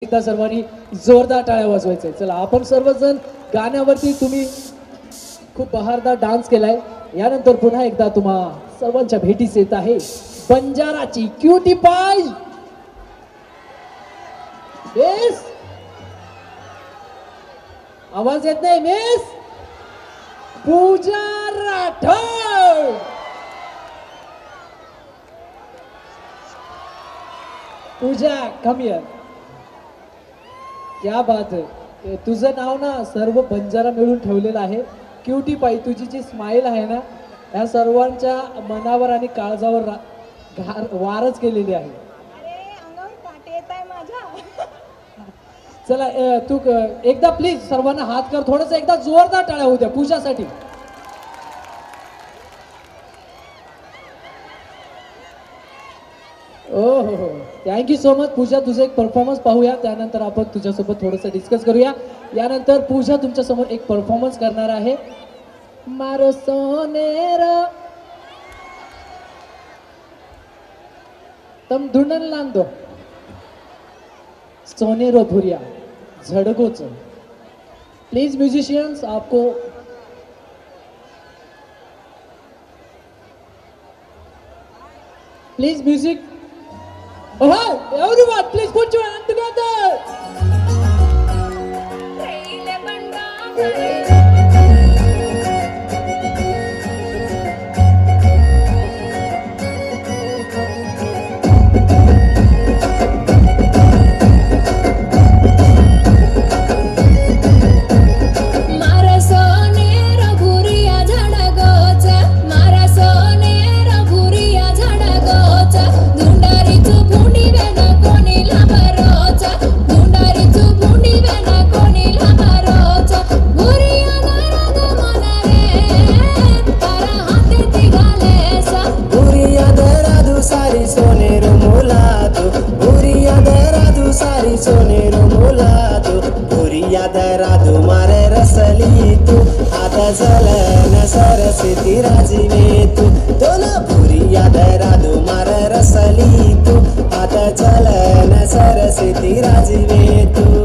एकदा सर्वांनी जोरदार टाळ्या वाजवायचे। चला आपण सर्वजण गाण्यावरती तुम्ही खूप बहारदार डान्स केलाय। यानंतर पुन्हा एकदा तुम्हा सर्वांच्या भेटीस येत आहे बंजाराची क्यूटी पाय। मिस आवाज येत नाही Miss Pooja Rathod. Pooja come here. क्या बात है, तुझं नाव ना सर्व बंजारा मिळून ठेवलेलं आहे। क्यूटी पाई तुझी जी स्माइल आहे ना या सर्वांच्या मनावर आणि काळजावर वारच केलेली आहे। अरे अंगावर काटे येत आहे माझ्या। चला तू एकदा प्लीज सर्वांना हात कर, थोडंसं एकदा जोरदार टाळ्या होऊ द्या पूजासाठी। ओ हो, थँक्यू सो मच पूजा। तुझं एक परफॉर्मन्स पाहूया, त्यानंतर आपण तुझ्यासोबत थोडंसं डिस्कस करूया। यानंतर पूजा तुमच्या समोर एक परफॉर्मन्स करणार आहे। मारो सोनेरो तम धुंडन लांदो सोनेरो भुरिया झड़गोच। प्लीज म्यूजिशियंस आपको please music. Oh, everyone, please put your hand together. सोनेरो मुलादू बुरिया दरादू मारे रसली तू आता जलन सरस्वती राजीवे तू दोन बुरिया दरादू मारे रसली तू आता जलन सरस्वती राजीवे तू।